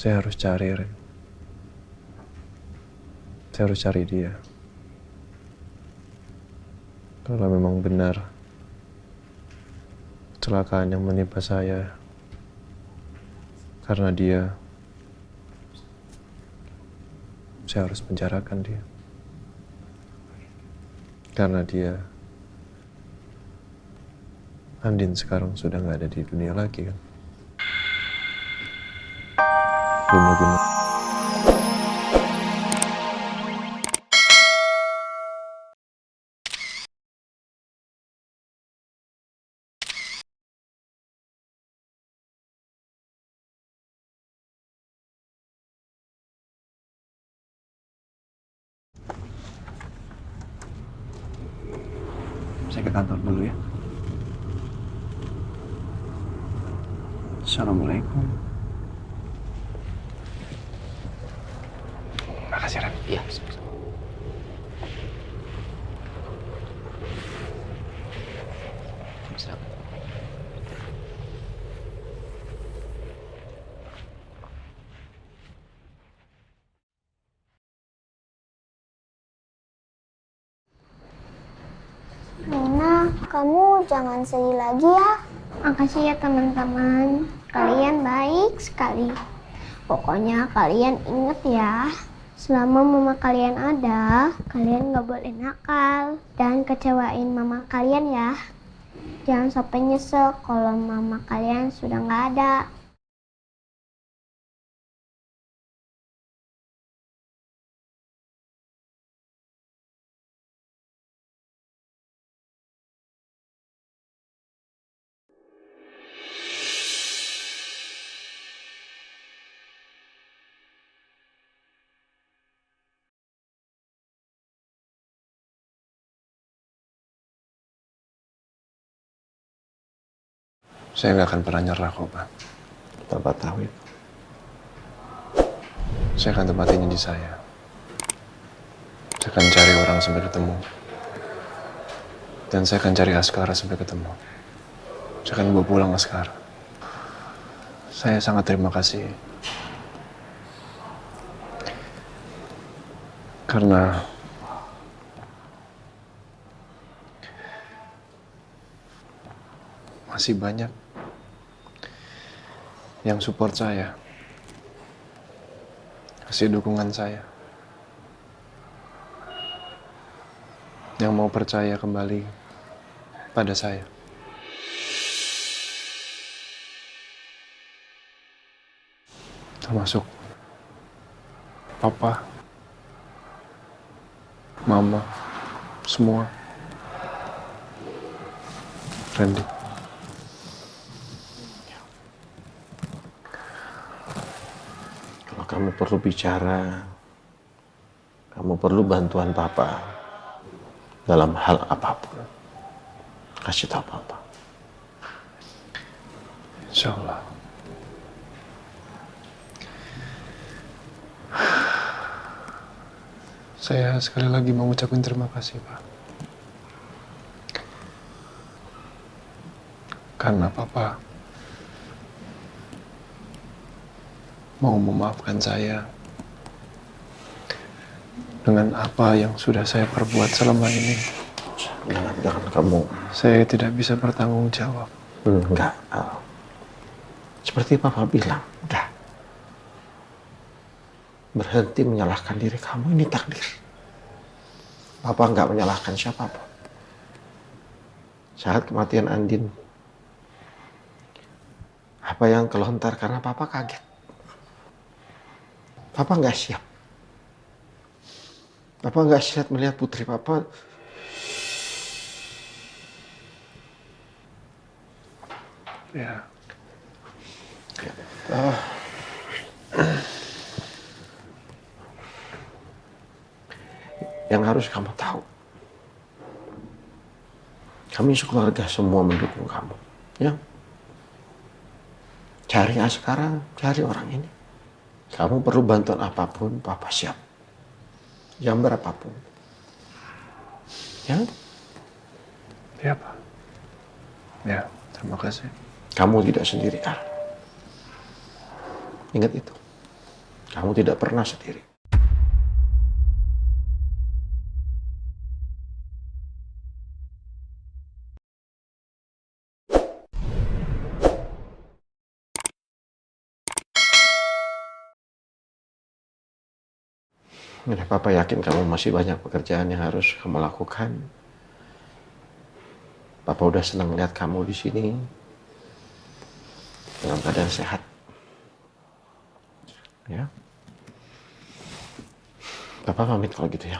Saya harus cari Ren. Saya harus cari dia. Kalau memang benar kecelakaan yang menimpa saya karena dia, saya harus penjarakan dia. Karena dia, Andin sekarang sudah nggak ada di dunia lagi kan. Bunuh-bunuh. Saya ke kantor dulu ya. Assalamualaikum. Makasih Ren. Iya, sama-sama. Silakan. Nona, kamu jangan sedih lagi ya. Makasih ya teman-teman. Kalian baik sekali. Pokoknya kalian inget ya. Selama mama kalian ada, kalian gak boleh nakal. Dan kecewain mama kalian ya. Jangan sampai nyesel kalau mama kalian sudah gak ada. Saya nggak akan pernah nyerah kok, Pak. Bapak tahu itu. Saya akan tempatin janji saya. Saya akan cari orang sampai ketemu. Dan saya akan cari Askara sampai ketemu. Saya akan bawa pulang Askara. Saya sangat terima kasih. Karena masih banyak yang support saya, kasih dukungan saya, yang mau percaya kembali pada saya. Termasuk Papa, Mama, semua. Randy. Kalau kamu perlu bicara, kamu perlu bantuan Papa dalam hal apapun, kasih tahu Papa. Insya Allah. Saya sekali lagi mau ucapin terima kasih, Pak. Karena Papa mau memaafkan saya dengan apa yang sudah saya perbuat selama ini. Jangan kamu. Saya tidak bisa bertanggung jawab. Enggak. Seperti Papa bilang, udah. Berhenti menyalahkan diri kamu, ini takdir. Papa nggak menyalahkan siapapun. Saat kematian Andin, apa yang kelontar karena Papa kaget. Papa nggak siap. Papa nggak siap melihat putri Papa Ya. Yang harus kamu tahu, kami sekeluarga semua mendukung kamu, ya. Cari sekarang, cari orang ini. Kamu perlu bantuan apapun, Papa siap. Jam berapapun, ya. Ya, Pak. Ya, terima kasih. Kamu tidak sendirian. Ingat itu. Kamu tidak pernah sendiri. Udah, Papa yakin kamu masih banyak pekerjaan yang harus kamu lakukan. Papa udah senang lihat kamu di sini dalam keadaan sehat. Ya. Papa pamit kalau gitu ya.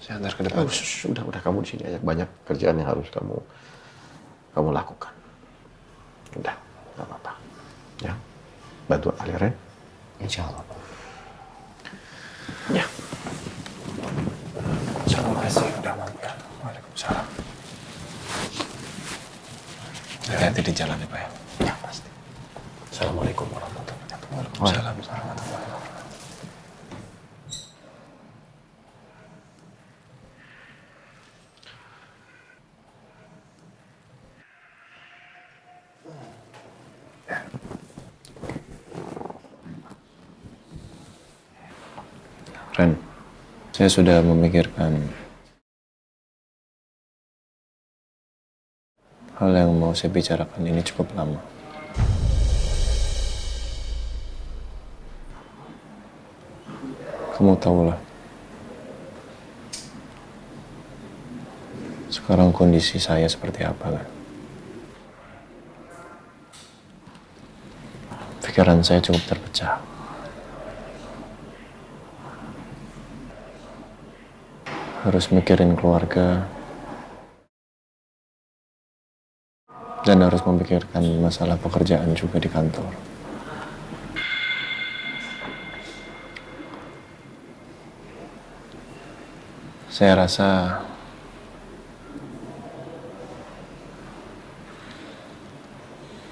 Saya antar ke depan. Udah kamu di sini aja. Banyak kerjaan yang harus kamu lakukan. Udah, nggak apa-apa. Ya, bantu Alir ya. Insya Allah, Pak. Ya. Terima kasih udah mampir. Waalaikumsalam. Hati-hati di jalan ya, Pak ya. Ya, pasti. Assalamualaikum warahmatullahi wabarakatuh. Waalaikumsalam warahmatullahi wabarakatuh. Ren, saya sudah memikirkan hal yang mau saya bicarakan ini cukup lama. Kamu tahulah, sekarang kondisi saya seperti apa kan? Pikiran saya cukup terpecah. Harus mikirin keluarga dan harus memikirkan masalah pekerjaan juga di kantor. Saya rasa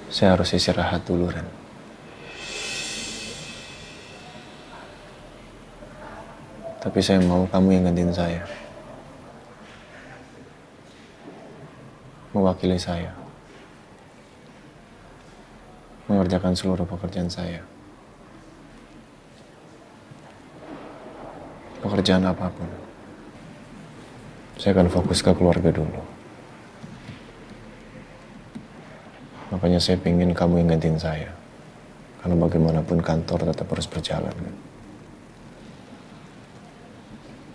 saya harus istirahat dulu, Ren. Tapi saya mau kamu yang gantiin saya. Mewakili saya. Mengerjakan seluruh pekerjaan saya. Pekerjaan apapun. Saya akan fokus ke keluarga dulu. Makanya saya pengen kamu yang gantiin saya. Karena bagaimanapun kantor tetap harus berjalan. Kan?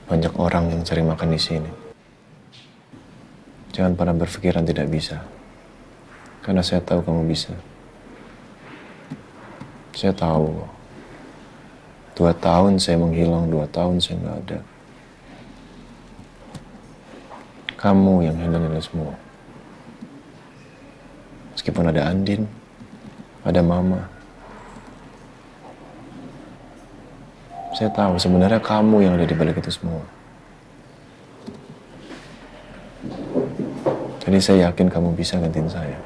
Banyak orang yang cari makan di sini. Jangan pernah berpikiran tidak bisa. Karena saya tahu kamu bisa. Saya tahu. 2 tahun saya menghilang, 2 tahun saya nggak ada. Kamu yang handle ini semua. Meskipun ada Andin, ada Mama. Saya tahu sebenarnya kamu yang ada di balik itu semua. Jadi saya yakin kamu bisa gantiin saya.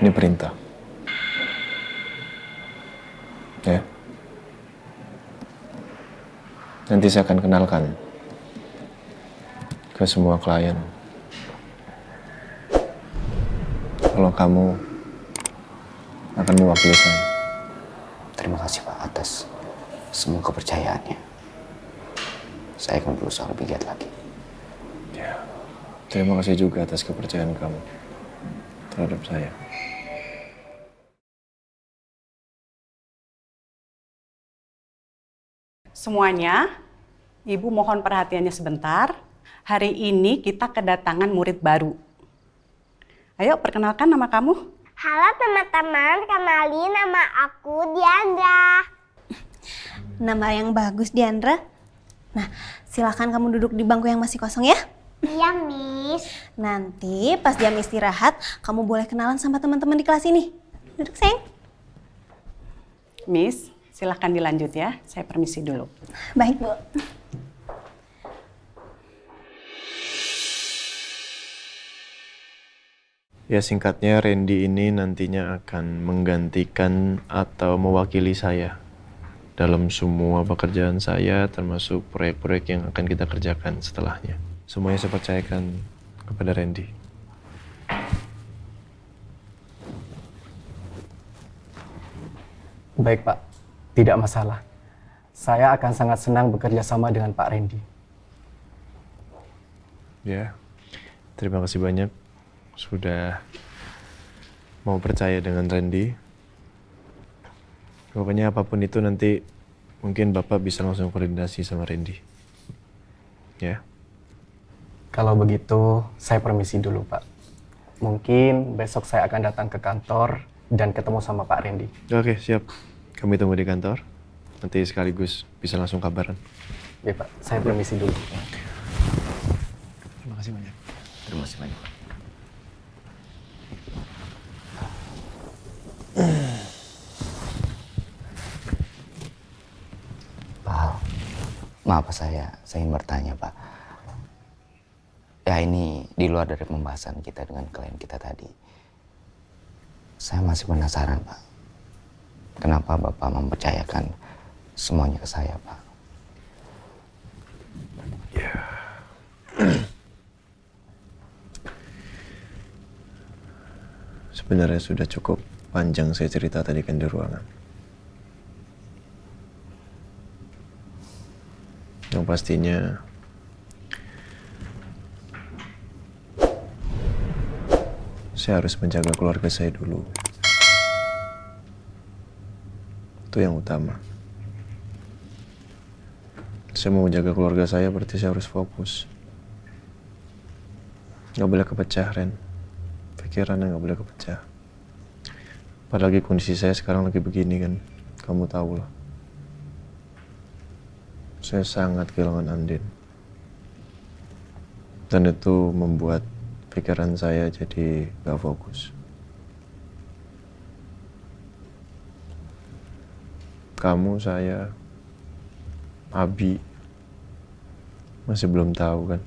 Ini perintah. Ya. Nanti saya akan kenalkan ke semua klien. Kalau kamu akan mewakili saya. Terima kasih, Pak, atas semua kepercayaannya. Saya akan berusaha lebih giat lagi. Ya. Terima kasih juga atas kepercayaan kamu terhadap saya. Semuanya, Ibu mohon perhatiannya sebentar. Hari ini kita kedatangan murid baru. Ayo, perkenalkan nama kamu. Halo teman-teman, kenalin nama aku Diandra. Nama yang bagus, Diandra. Nah, silakan kamu duduk di bangku yang masih kosong ya. Iya, Miss. Nanti pas jam istirahat, kamu boleh kenalan sama teman-teman di kelas ini. Duduk, sayang. Miss, silahkan dilanjut ya. Saya permisi dulu. Baik, Bu. Ya singkatnya, Randy ini nantinya akan menggantikan atau mewakili saya dalam semua pekerjaan saya, termasuk proyek-proyek yang akan kita kerjakan setelahnya. Semuanya saya percayakan kepada Randy. Baik Pak, tidak masalah. Saya akan sangat senang bekerja sama dengan Pak Randy. Ya, terima kasih banyak sudah mau percaya dengan Randy. Pokoknya apapun itu nanti mungkin Bapak bisa langsung koordinasi sama Randy. Ya. Kalau begitu, saya permisi dulu Pak. Mungkin besok saya akan datang ke kantor dan ketemu sama Pak Randy. Oke, siap. Kami tunggu di kantor. Nanti sekaligus bisa langsung kabaran. Ya Pak, saya permisi dulu. Terima kasih banyak. Terima kasih banyak. Pak, maaf saya ingin bertanya Pak. Ya ini di luar dari pembahasan kita dengan klien kita tadi. Saya masih penasaran Pak. Kenapa Bapak mempercayakan semuanya ke saya Pak? Ya. Sebenarnya sudah cukup panjang saya cerita tadi kan di ruangan. Yang pastinya saya harus menjaga keluarga saya dulu. Itu yang utama. Saya mau menjaga keluarga saya berarti saya harus fokus. Gak boleh kepecah, Ren. Pikirannya gak boleh kepecah. Apalagi kondisi saya sekarang lagi begini kan. Kamu tahu lah. Saya sangat kehilangan Andin. Dan itu membuat pikiran saya jadi gak fokus. Kamu, saya, Abi masih belum tahu kan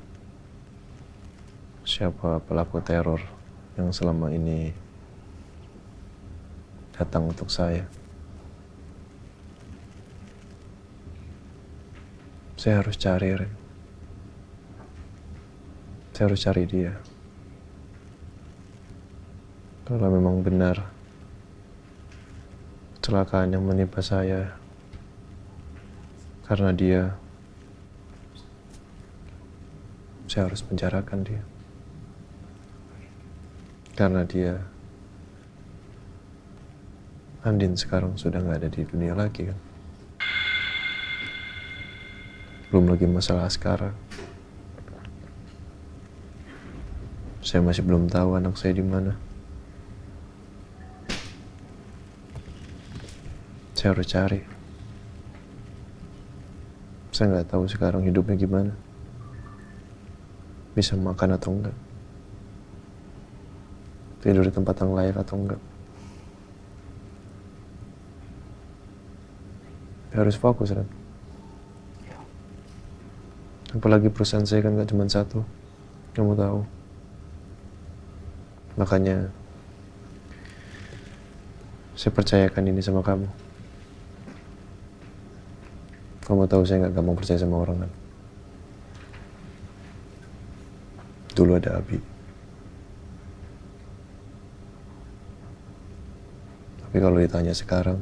siapa pelaku teror yang selama ini datang untuk saya. Saya harus cari, Ren. Saya harus cari dia. Kalau memang benar kecelakaan yang menimpa saya karena dia, saya harus penjarakan dia. Karena dia, Andin sekarang sudah nggak ada di dunia lagi kan. Belum lagi masalah Askara. Saya masih belum tahu anak saya di mana. Saya harus cari. Saya nggak tahu sekarang hidupnya gimana. Bisa makan atau enggak. Tidur di tempat yang layak atau enggak. Saya harus fokus, Ren. Apalagi perusahaan saya kan nggak cuma satu. Kamu tahu. Makanya saya percayakan ini sama kamu. Kamu tahu saya nggak gampang percaya sama orang kan. Dulu ada Abi. Tapi kalau ditanya sekarang,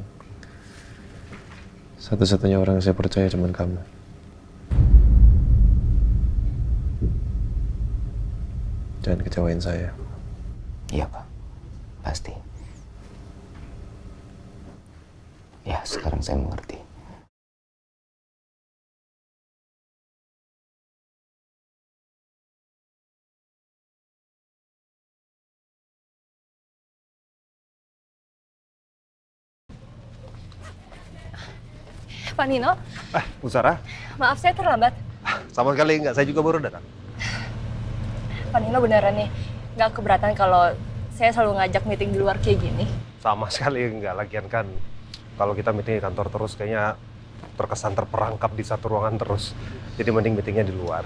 satu-satunya orang yang saya percaya cuma kamu. Jangan kecewain saya. Iya Pak, pasti. Ya sekarang saya mengerti. Pak Nino, Bu Sarah? maaf saya terlambat. Sama sekali enggak, saya juga baru datang. Pak Nino beneran nih, nggak keberatan kalau saya selalu ngajak meeting di luar kayak gini. Sama sekali enggak, lagian kan kalau kita meeting di kantor terus kayaknya terkesan terperangkap di satu ruangan terus. Jadi mending meetingnya di luar.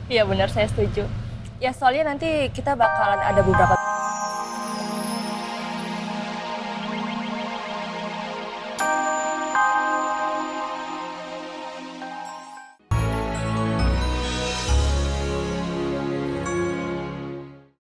Iya benar, saya setuju. Ya soalnya nanti kita bakalan ada beberapa